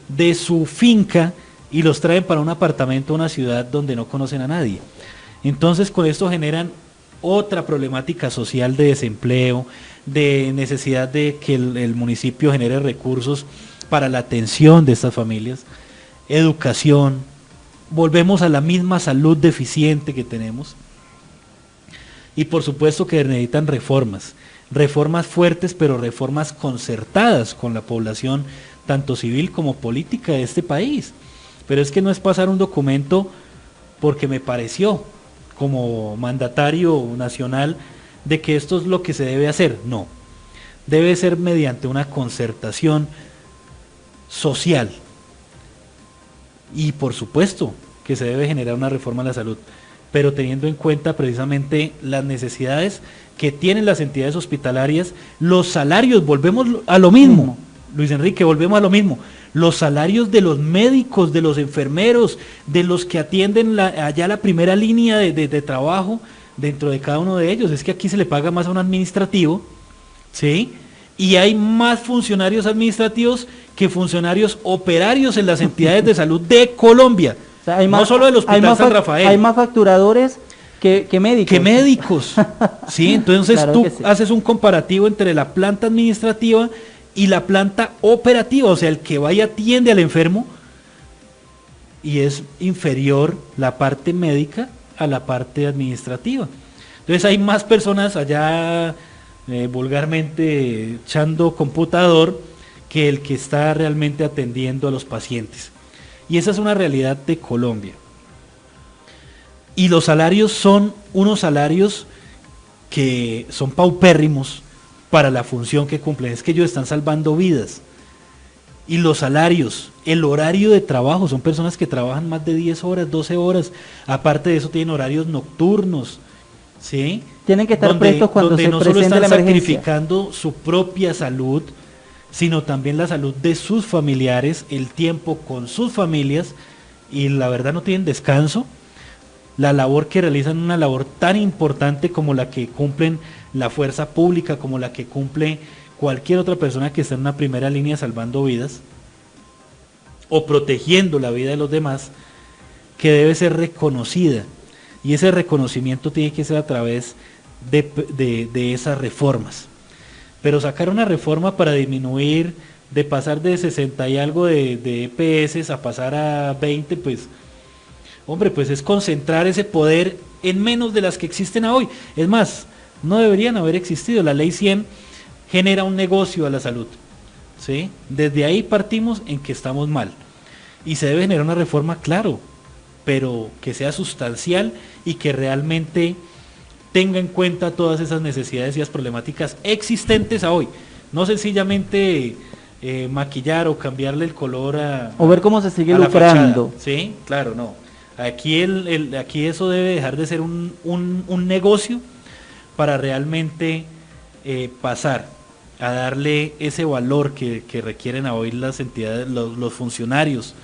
de su finca, y los traen para un apartamento, una ciudad donde no conocen a nadie. Entonces con esto generan otra problemática social de desempleo, de necesidad de que el municipio genere recursos para la atención de estas familias, educación, volvemos a la misma salud deficiente que tenemos, y por supuesto que necesitan reformas fuertes, pero reformas concertadas con la población, tanto civil como política de este país. Pero es que no es pasar un documento porque me pareció, como mandatario nacional, de que esto es lo que se debe hacer. No, debe ser mediante una concertación social. Y por supuesto que se debe generar una reforma a la salud, pero teniendo en cuenta precisamente las necesidades que tienen las entidades hospitalarias, los salarios, volvemos a lo mismo, Luis Enrique, volvemos a lo mismo, los salarios de los médicos, de los enfermeros, de los que atienden allá la primera línea de trabajo dentro de cada uno de ellos. Es que aquí se le paga más a un administrativo, ¿sí? Y hay más funcionarios administrativos que funcionarios operarios en las entidades de salud de Colombia. O sea, hay no más, solo del Hospital San Rafael. Hay más facturadores que médicos. Que médicos. Sí, entonces Claro tú que sí. haces un comparativo entre la planta administrativa y la planta operativa, o sea, el que va y atiende al enfermo, y es inferior la parte médica a la parte administrativa. Entonces hay más personas allá vulgarmente echando computador que el que está realmente atendiendo a los pacientes. Y esa es una realidad de Colombia. Y los salarios son unos salarios que son paupérrimos para la función que cumplen. Es que ellos están salvando vidas. Y los salarios, el horario de trabajo, son personas que trabajan más de 10 horas, 12 horas. Aparte de eso tienen horarios nocturnos, ¿sí? Tienen que estar prestos cuando se no solo presente están la emergencia. sacrificando su propia salud, sino también la salud de sus familiares, el tiempo con sus familias y la verdad no tienen descanso. La labor que realizan, una labor tan importante como la que cumplen la fuerza pública, como la que cumple cualquier otra persona que está en una primera línea salvando vidas o protegiendo la vida de los demás, que debe ser reconocida, y ese reconocimiento tiene que ser a través de esas reformas. Pero sacar una reforma para disminuir, de pasar de 60 y algo de EPS a pasar a 20, pues hombre, pues es concentrar ese poder en menos de las que existen hoy. Es más, no deberían haber existido. La ley 100 genera un negocio a la salud, ¿sí? Desde ahí partimos en que estamos mal. Y se debe generar una reforma, claro, pero que sea sustancial y que realmente tenga en cuenta todas esas necesidades y las problemáticas existentes a hoy. No sencillamente maquillar o cambiarle el color o ver cómo se sigue a lucrando. Sí, claro, no. Aquí, aquí eso debe dejar de ser un negocio para realmente pasar a darle ese valor que requieren a hoy las entidades, los funcionarios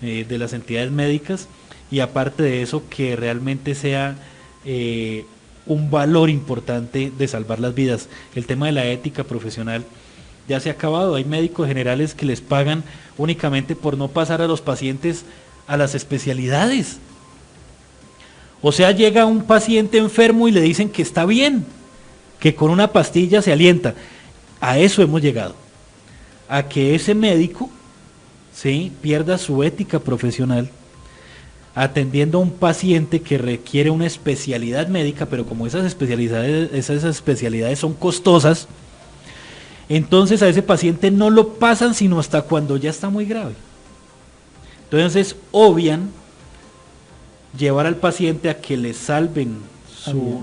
de las entidades médicas, y aparte de eso que realmente sea un valor importante de salvar las vidas. El tema de la ética profesional ya se ha acabado. Hay médicos generales que les pagan únicamente por no pasar a los pacientes a las especialidades. O sea, llega un paciente enfermo y le dicen que está bien, que con una pastilla se alienta. A eso hemos llegado, a que ese médico, ¿sí?, pierda su ética profesional atendiendo a un paciente que requiere una especialidad médica, pero como esas especialidades son costosas, entonces a ese paciente no lo pasan sino hasta cuando ya está muy grave. Entonces obvian llevar al paciente a que le salven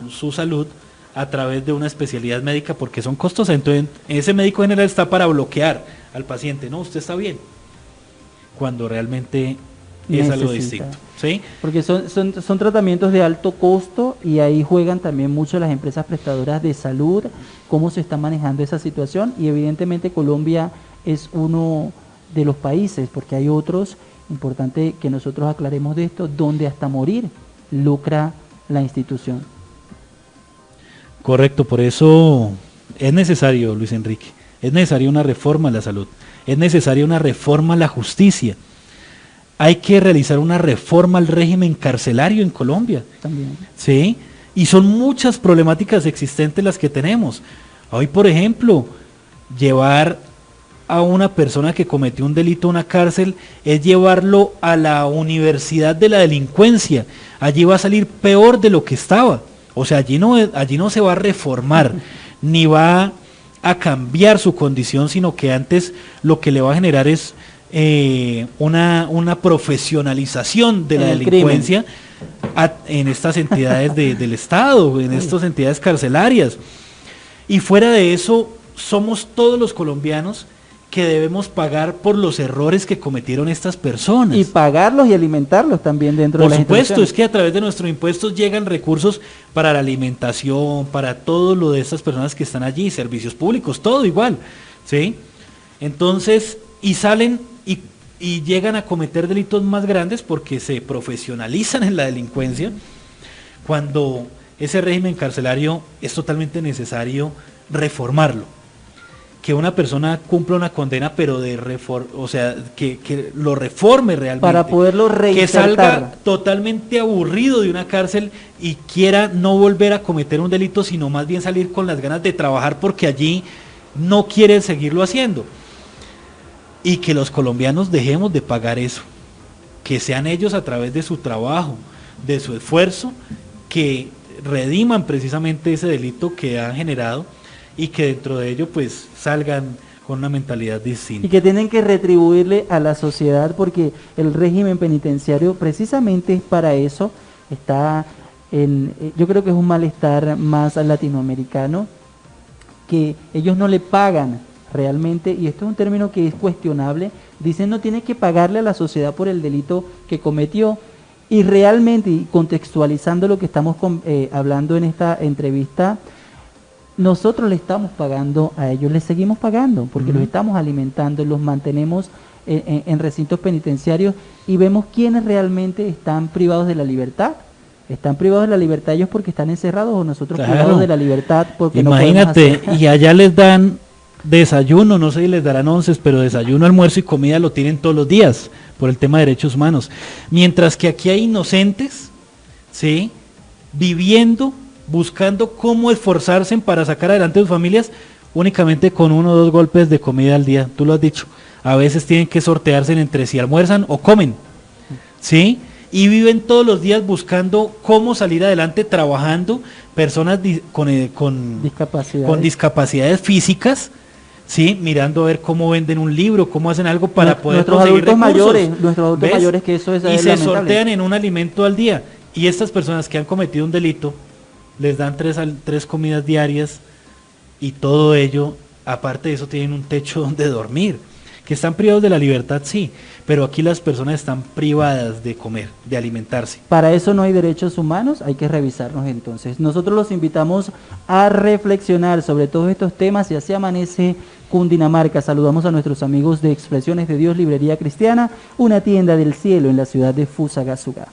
su salud a través de una especialidad médica porque son costosas. Entonces ese médico general está para bloquear al paciente. No, usted está bien, cuando realmente es algo distinto, ¿sí? Porque son tratamientos de alto costo, y ahí juegan también mucho las empresas prestadoras de salud, cómo se está manejando esa situación, y evidentemente Colombia es uno de los países, porque hay otros, importante que nosotros aclaremos de esto, donde hasta morir lucra la institución. Correcto, por eso es necesario, Luis Enrique, es necesaria una reforma a la salud, es necesaria una reforma a la justicia. Hay que realizar una reforma al régimen carcelario en Colombia. También. ¿Sí? Y son muchas problemáticas existentes las que tenemos. Hoy, por ejemplo, llevar a una persona que cometió un delito a una cárcel es llevarlo a la universidad de la delincuencia. Allí va a salir peor de lo que estaba. O sea, allí no se va a reformar, ni va a cambiar su condición, sino que antes lo que le va a generar es una profesionalización de la delincuencia en estas entidades del Estado, en estas entidades carcelarias. Y fuera de eso, somos todos los colombianos que debemos pagar por los errores que cometieron estas personas. Y pagarlos y alimentarlos también dentro de las instituciones. Por supuesto, es que a través de nuestros impuestos llegan recursos para la alimentación, para todo lo de estas personas que están allí, servicios públicos, todo igual, ¿sí? Entonces, y salen y llegan a cometer delitos más grandes porque se profesionalizan en la delincuencia, cuando ese régimen carcelario es totalmente necesario reformarlo. Que una persona cumpla una condena, pero o sea, que lo reforme realmente. Para poderlo reinsertar. Que salga totalmente aburrido de una cárcel y quiera no volver a cometer un delito, sino más bien salir con las ganas de trabajar porque allí no quiere seguirlo haciendo. Y que los colombianos dejemos de pagar eso. Que sean ellos a través de su trabajo, de su esfuerzo, que rediman precisamente ese delito que han generado, y que dentro de ello pues salgan con una mentalidad distinta. Y que tienen que retribuirle a la sociedad, porque el régimen penitenciario precisamente es para eso. Yo creo que es un malestar más latinoamericano, que ellos no le pagan realmente, y esto es un término que es cuestionable, dicen no tiene que pagarle a la sociedad por el delito que cometió, y realmente, y contextualizando lo que estamos hablando en esta entrevista, nosotros le estamos pagando a ellos, les seguimos pagando, porque los estamos alimentando, los mantenemos en recintos penitenciarios y vemos quiénes realmente están privados de la libertad. ¿Están privados de la libertad ellos porque están encerrados o nosotros privados de la libertad porque imagínate, no podemos y allá les dan desayuno, no sé si les darán onces, pero desayuno, almuerzo y comida lo tienen todos los días por el tema de derechos humanos. Mientras que aquí hay inocentes, ¿sí?, viviendo, buscando cómo esforzarse para sacar adelante sus familias únicamente con 1 o 2 golpes de comida al día. Tú lo has dicho, a veces tienen que sortearse entre si almuerzan o comen, ¿sí?, y viven todos los días buscando cómo salir adelante, trabajando, personas con discapacidades físicas, ¿sí?, mirando a ver cómo venden un libro, cómo hacen algo para poder conseguir recursos. Nuestros adultos mayores, que eso es y se sortean en un alimento al día. Y estas personas que han cometido un delito, les dan 3 comidas diarias y todo ello, aparte de eso, tienen un techo donde dormir. Que están privados de la libertad, sí, pero aquí las personas están privadas de comer, de alimentarse. Para eso no hay derechos humanos, hay que revisarnos entonces. Nosotros los invitamos a reflexionar sobre todos estos temas y así amanece Cundinamarca. Saludamos a nuestros amigos de Expresiones de Dios Librería Cristiana, una tienda del cielo en la ciudad de Fusagasugá.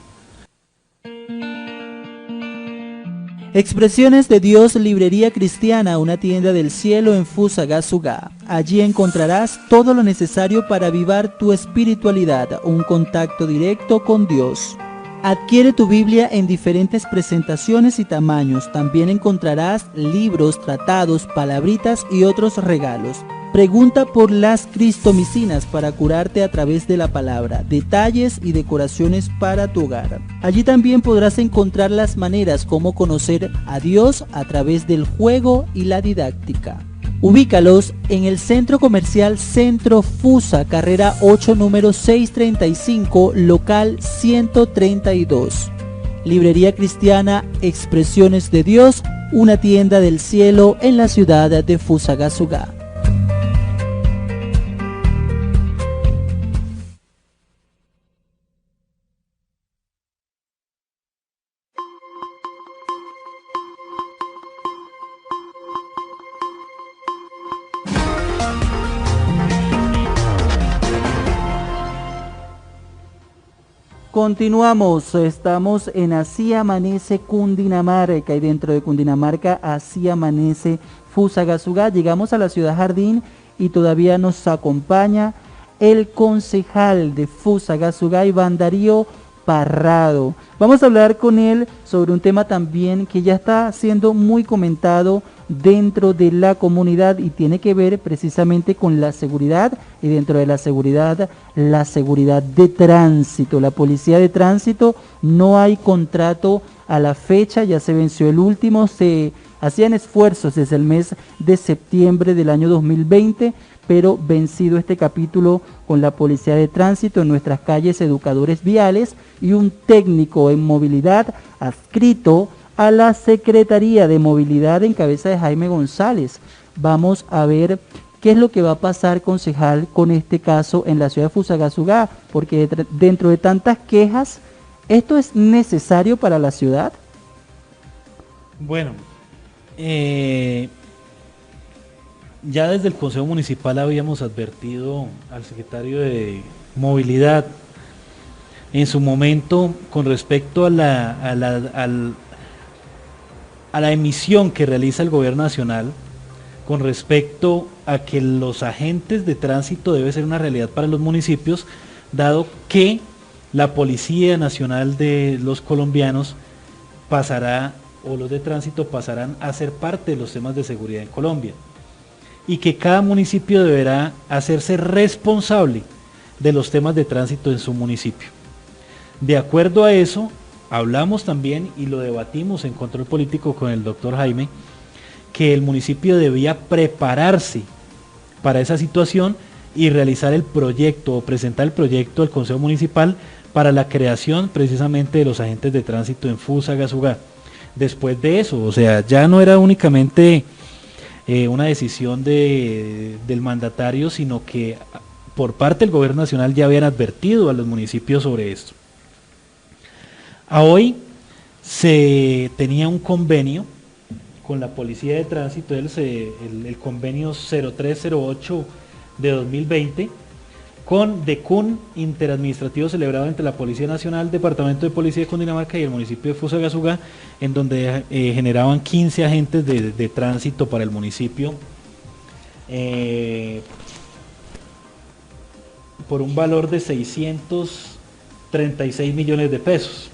Expresiones de Dios Librería Cristiana, una tienda del cielo en Fusagasugá. Allí encontrarás todo lo necesario para avivar tu espiritualidad, un contacto directo con Dios. Adquiere tu Biblia en diferentes presentaciones y tamaños. También encontrarás libros, tratados, palabritas y otros regalos. Pregunta por las cristomicinas para curarte a través de la palabra, detalles y decoraciones para tu hogar. Allí también podrás encontrar las maneras como conocer a Dios a través del juego y la didáctica. Ubícalos en el Centro Comercial Centro Fusa, carrera 8, número 635, local 132. Librería Cristiana Expresiones de Dios, una tienda del cielo en la ciudad de Fusagasugá. Continuamos, estamos en Así Amanece Cundinamarca y dentro de Cundinamarca Así Amanece Fusagasugá. Llegamos a la ciudad Jardín y todavía nos acompaña el concejal de Fusagasugá, Iván Darío Parrado. Vamos a hablar con él sobre un tema también que ya está siendo muy comentado dentro de la comunidad y tiene que ver precisamente con la seguridad y dentro de la seguridad de tránsito. La policía de tránsito, no hay contrato a la fecha, ya se venció el último, se hacían esfuerzos desde el mes de septiembre del año 2020, pero vencido este capítulo con la policía de tránsito en nuestras calles, educadores viales y un técnico en movilidad adscrito a la Secretaría de Movilidad en cabeza de Jaime González. Vamos a ver qué es lo que va a pasar, concejal, con este caso en la ciudad de Fusagasugá, porque dentro de tantas quejas, ¿esto es necesario para la ciudad? Bueno, ya desde el Consejo Municipal habíamos advertido al secretario de Movilidad en su momento con respecto a la emisión que realiza el gobierno nacional con respecto a que los agentes de tránsito debe ser una realidad para los municipios, dado que la Policía Nacional de los colombianos pasará, o los de tránsito pasarán a ser parte de los temas de seguridad en Colombia, y que cada municipio deberá hacerse responsable de los temas de tránsito en su municipio. De acuerdo a eso, hablamos también y lo debatimos en control político con el doctor Jaime, que el municipio debía prepararse para esa situación y realizar el proyecto o presentar el proyecto al Consejo Municipal para la creación precisamente de los agentes de tránsito en Fusagasugá. Después de eso, o sea, ya no era únicamente una decisión del mandatario, sino que por parte del gobierno nacional ya habían advertido a los municipios sobre esto. A hoy se tenía un convenio con la Policía de Tránsito, el convenio 0308 de 2020, con DECUN interadministrativo celebrado entre la Policía Nacional, Departamento de Policía de Cundinamarca y el municipio de Fusagasugá, en donde generaban 15 agentes de tránsito para el municipio, por un valor de 636 millones de pesos.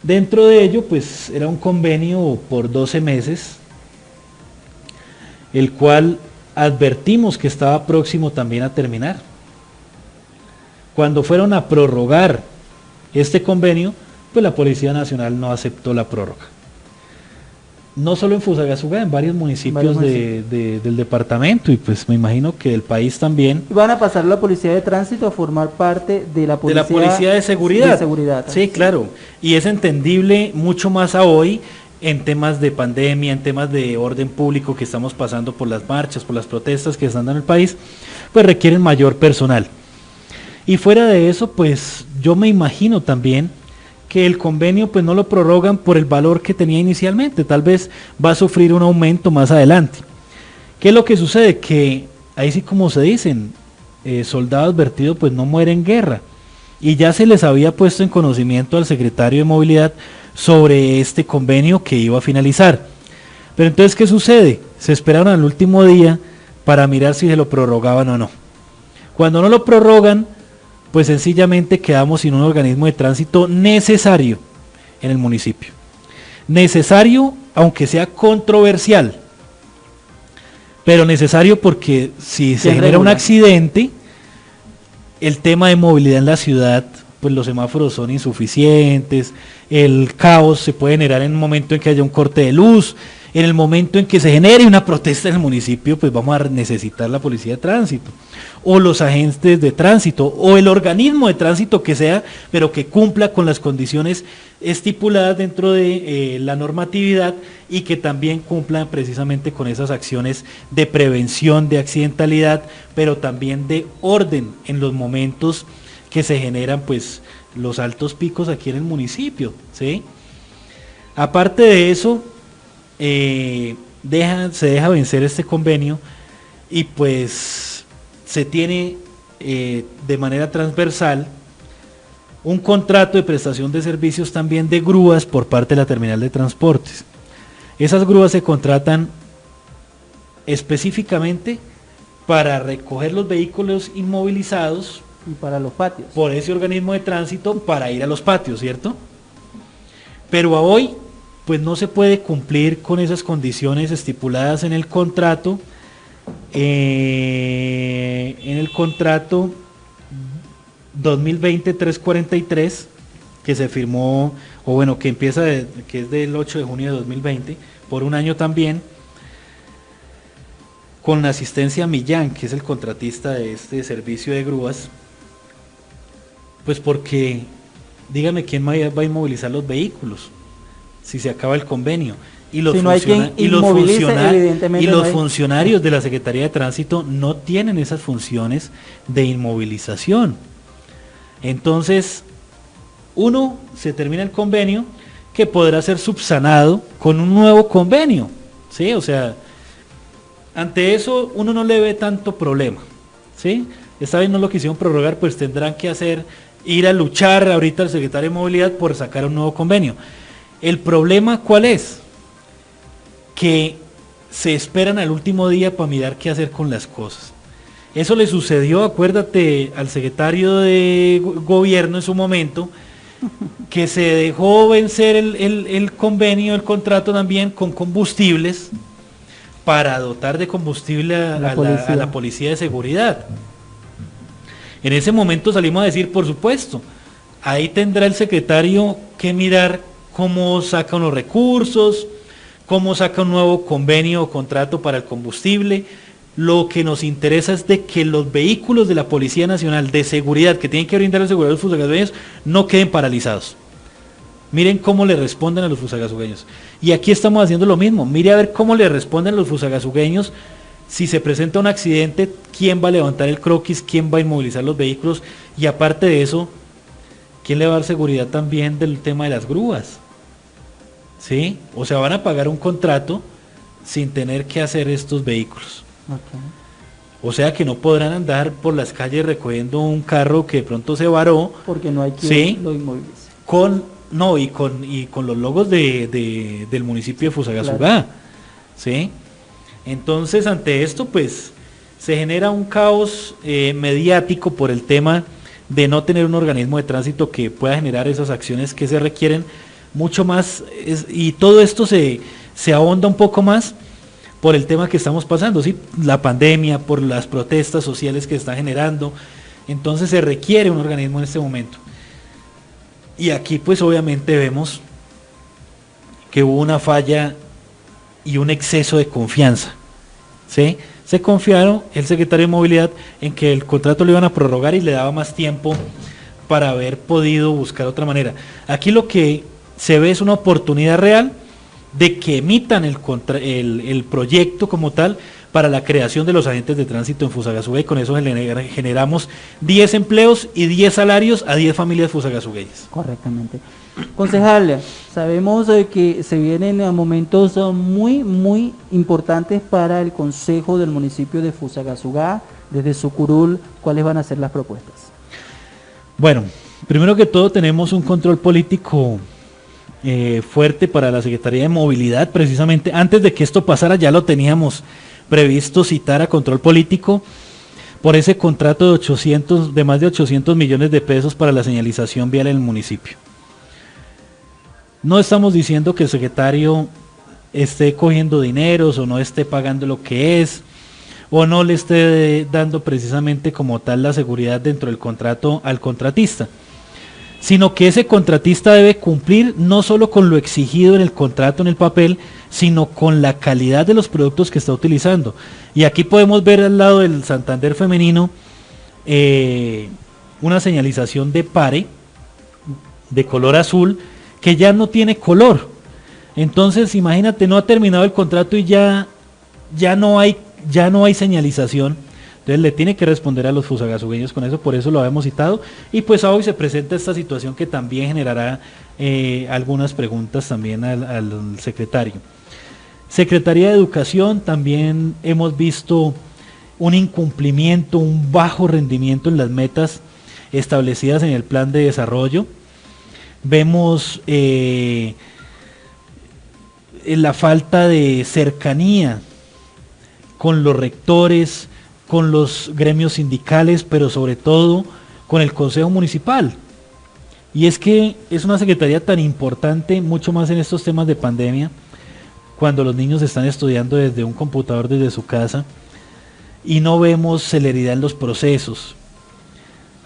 Dentro de ello, pues era un convenio por 12 meses, el cual advertimos que estaba próximo también a terminar. Cuando fueron a prorrogar este convenio, pues la Policía Nacional no aceptó la prórroga. No solo en Fusagasugá, en varios municipios del departamento, y pues me imagino que del país también. Van a pasar la Policía de Tránsito a formar parte de la Policía de Seguridad. Sí, claro. Y es entendible mucho más a hoy en temas de pandemia, en temas de orden público que estamos pasando por las marchas, por las protestas que están dando en el país, pues requieren mayor personal. Y fuera de eso, pues yo me imagino también que el convenio pues no lo prorrogan por el valor que tenía inicialmente, tal vez va a sufrir un aumento más adelante. ¿Qué es lo que sucede? Que ahí sí, como se dicen, soldado advertido pues no muere en guerra, y ya se les había puesto en conocimiento al secretario de Movilidad sobre este convenio que iba a finalizar. Pero entonces, ¿qué sucede? Se esperaron al último día para mirar si se lo prorrogaban o no. Cuando no lo prorrogan, pues sencillamente quedamos sin un organismo de tránsito necesario en el municipio. Necesario, aunque sea controversial, pero necesario porque si se genera un accidente, el tema de movilidad en la ciudad, pues los semáforos son insuficientes, el caos se puede generar en el momento en que haya un corte de luz, en el momento en que se genere una protesta en el municipio, pues vamos a necesitar la Policía de Tránsito, o los agentes de tránsito, o el organismo de tránsito que sea, pero que cumpla con las condiciones estipuladas dentro de la normatividad, y que también cumplan precisamente con esas acciones de prevención de accidentalidad, pero también de orden en los momentos que se generan pues los altos picos aquí en el municipio, ¿sí? Aparte de eso, se deja vencer este convenio, y pues se tiene de manera transversal un contrato de prestación de servicios también de grúas por parte de la terminal de transportes. Esas grúas se contratan específicamente para recoger los vehículos inmovilizados y para los patios por ese organismo de tránsito para ir a los patios, ¿cierto? Pero a hoy pues no se puede cumplir con esas condiciones estipuladas en el contrato, 2020-343, que se firmó, o bueno, que empieza, que es del 8 de junio de 2020, por un año también, con la asistencia Millán, que es el contratista de este servicio de grúas. Pues porque, dígame, ¿quién va a inmovilizar los vehículos si se acaba el convenio? Y los, funcionarios de la Secretaría de Tránsito no tienen esas funciones de inmovilización. Entonces, se termina el convenio, que podrá ser subsanado con un nuevo convenio, ¿sí? O sea, ante eso uno no le ve tanto problema, ¿sí? Esta vez no lo quisieron prorrogar, pues tendrán que ir a luchar ahorita al secretario de Movilidad por sacar un nuevo convenio. El problema, ¿cuál es? Que se esperan al último día para mirar qué hacer con las cosas. Eso le sucedió, acuérdate, al secretario de gobierno en su momento, que se dejó vencer el convenio, el contrato también con combustibles, para dotar de combustible a la Policía de Seguridad. En ese momento salimos a decir, por supuesto, ahí tendrá el secretario que mirar cómo saca los recursos, cómo saca un nuevo convenio o contrato para el combustible. Lo que nos interesa es de que los vehículos de la Policía Nacional de Seguridad, que tienen que brindar la seguridad a los fusagasugueños, no queden paralizados. Miren cómo le responden a los fusagasugueños. Y aquí estamos haciendo lo mismo. Mire a ver cómo le responden a los fusagasugueños. Si se presenta un accidente, ¿quién va a levantar el croquis? ¿Quién va a inmovilizar los vehículos? Y aparte de eso, ¿quién le va a dar seguridad también del tema de las grúas? ¿sí? O sea, van a pagar un contrato sin tener que hacer estos vehículos. Ok. O sea que no podrán andar por las calles recogiendo un carro que de pronto se varó. Porque no hay quien Sí. lo inmovilice. Y con los logos del municipio de Fusagasugá. Claro. ¿Sí? Entonces, ante esto, pues, se genera un caos mediático por el tema de no tener un organismo de tránsito que pueda generar esas acciones que se requieren mucho más, y todo esto se ahonda un poco más por el tema que estamos pasando, ¿sí? La pandemia, por las protestas sociales que se están generando. Entonces se requiere un organismo en este momento. Y aquí pues obviamente vemos que hubo una falla y un exceso de confianza, ¿sí? Se confiaron el secretario de Movilidad en que el contrato lo iban a prorrogar y le daba más tiempo para haber podido buscar otra manera. Aquí lo que se ve es una oportunidad real de que emitan el proyecto como tal para la creación de los agentes de tránsito en Fusagasugá, y con eso generamos 10 empleos y 10 salarios a 10 familias fusagasugueñas. Correctamente. Concejal, sabemos que se vienen momentos muy importantes para el Consejo del municipio de Fusagasugá. Desde su curul, ¿cuáles van a ser las propuestas? Bueno, primero que todo tenemos un control político fuerte para la Secretaría de Movilidad. Precisamente antes de que esto pasara ya lo teníamos previsto citar a control político por ese contrato de más de 800 millones de pesos para la señalización vial en el municipio. No estamos diciendo que el secretario esté cogiendo dineros o no esté pagando lo que es, o no le esté dando precisamente como tal la seguridad dentro del contrato al contratista, sino que ese contratista debe cumplir no solo con lo exigido en el contrato, en el papel, sino con la calidad de los productos que está utilizando. Y aquí podemos ver al lado del Santander femenino una señalización de pare de color azul que ya no tiene color. Entonces imagínate, no ha terminado el contrato y ya no hay señalización. Entonces le tiene que responder a los fusagasugueños con eso, por eso lo habíamos citado. Y pues hoy se presenta esta situación que también generará algunas preguntas también al secretario. Secretaría de Educación, también hemos visto un incumplimiento, un bajo rendimiento en las metas establecidas en el plan de desarrollo. Vemos la falta de cercanía con los rectores, con los gremios sindicales, pero sobre todo con el Consejo Municipal. Y es que es una secretaría tan importante, mucho más en estos temas de pandemia, cuando los niños están estudiando desde un computador desde su casa y no vemos celeridad en los procesos.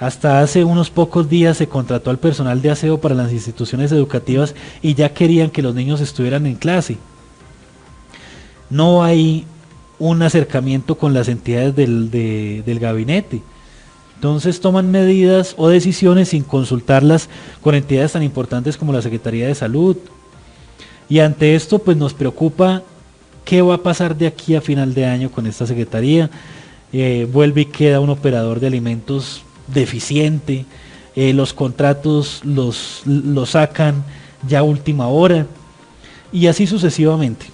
Hasta hace unos pocos días se contrató al personal de aseo para las instituciones educativas y ya querían que los niños estuvieran en clase. No hay un acercamiento con las entidades del gabinete. Entonces toman medidas o decisiones sin consultarlas con entidades tan importantes como la Secretaría de Salud. Y ante esto pues nos preocupa qué va a pasar de aquí a final de año con esta Secretaría. Vuelve y queda un operador de alimentos deficiente, los contratos los sacan ya a última hora y así sucesivamente.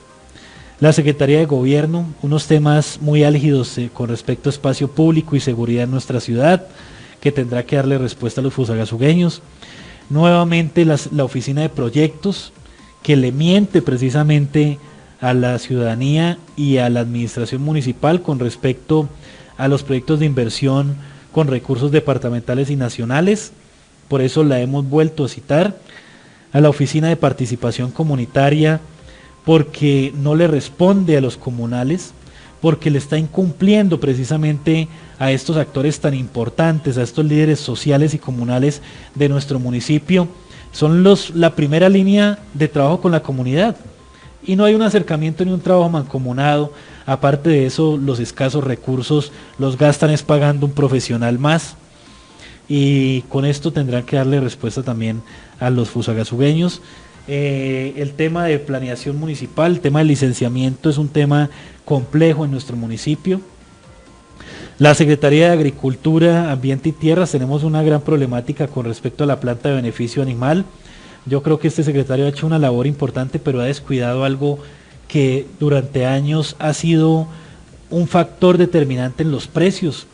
La Secretaría de Gobierno, unos temas muy álgidos con respecto a espacio público y seguridad en nuestra ciudad, que tendrá que darle respuesta a los fusagasugueños. Nuevamente la Oficina de Proyectos, que le miente precisamente a la ciudadanía y a la administración municipal con respecto a los proyectos de inversión con recursos departamentales y nacionales. Por eso la hemos vuelto a citar. A la Oficina de Participación Comunitaria, porque no le responde a los comunales, porque le está incumpliendo precisamente a estos actores tan importantes, a estos líderes sociales y comunales de nuestro municipio. Son la primera línea de trabajo con la comunidad y no hay un acercamiento ni un trabajo mancomunado. Aparte de eso, los escasos recursos los gastan es pagando un profesional más, y con esto tendrán que darle respuesta también a los fusagasugueños. El tema de planeación municipal, el tema del licenciamiento es un tema complejo en nuestro municipio. La Secretaría de Agricultura, Ambiente y Tierras, tenemos una gran problemática con respecto a la planta de beneficio animal, Yo creo que este secretario ha hecho una labor importante, pero ha descuidado algo que durante años ha sido un factor determinante en los precios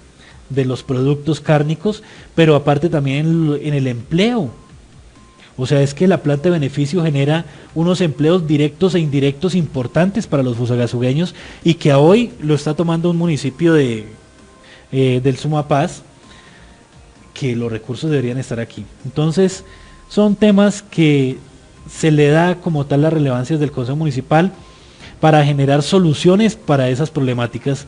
de los productos cárnicos, pero aparte también en el empleo. O sea, es que la planta de beneficio genera unos empleos directos e indirectos importantes para los fusagasugueños y que hoy lo está tomando un municipio del Sumapaz, que los recursos deberían estar aquí. Entonces, son temas que se le da como tal la relevancia del Consejo Municipal para generar soluciones para esas problemáticas,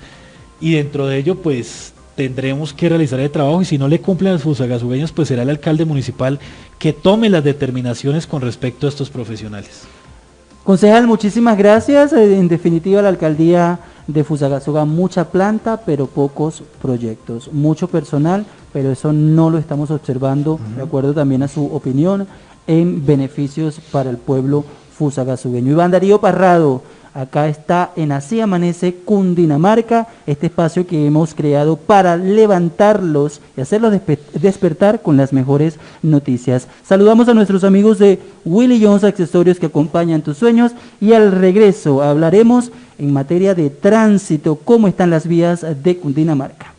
y dentro de ello pues tendremos que realizar el trabajo, y si no le cumplen a los fusagasugueños pues será el alcalde municipal que tome las determinaciones con respecto a estos profesionales. Concejal, muchísimas gracias. En definitiva, la alcaldía de Fusagasugá, mucha planta, pero pocos proyectos, mucho personal, pero eso no lo estamos observando, de acuerdo también a su opinión, en beneficios para el pueblo fusagasugueño. Iván Darío Parrado, acá está en Así Amanece Cundinamarca, este espacio que hemos creado para levantarlos y hacerlos despertar con las mejores noticias. Saludamos a nuestros amigos de Willy Jones Accesorios que acompañan tus sueños, y al regreso hablaremos en materia de tránsito, cómo están las vías de Cundinamarca.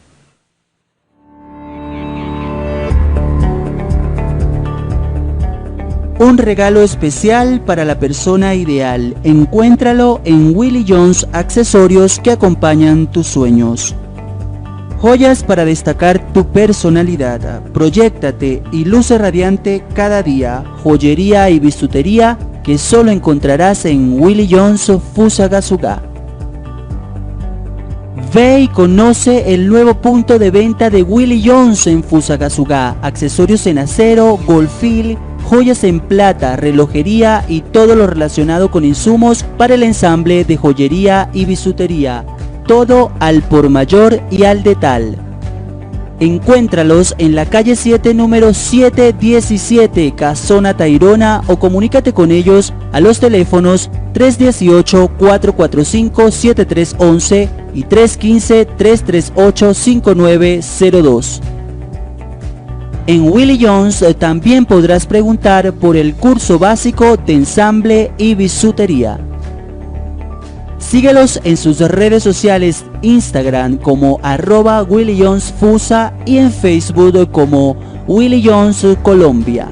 Un regalo especial para la persona ideal. Encuéntralo en Willy Jones Accesorios que acompañan tus sueños. Joyas para destacar tu personalidad. Proyéctate y luce radiante cada día. Joyería y bisutería que solo encontrarás en Willy Jones Fusagasugá. Ve y conoce el nuevo punto de venta de Willy Jones en Fusagasugá. Accesorios en acero, golfil, joyas en plata, relojería y todo lo relacionado con insumos para el ensamble de joyería y bisutería. Todo al por mayor y al detal. Encuéntralos en la calle 7, número 717, Casona Tayrona, o comunícate con ellos a los teléfonos 318-445-7311 y 315-338-5902. En Willy Jones también podrás preguntar por el curso básico de ensamble y bisutería. Síguelos en sus redes sociales, Instagram como @WillyJonesFusa y en Facebook como Willy Jones Colombia.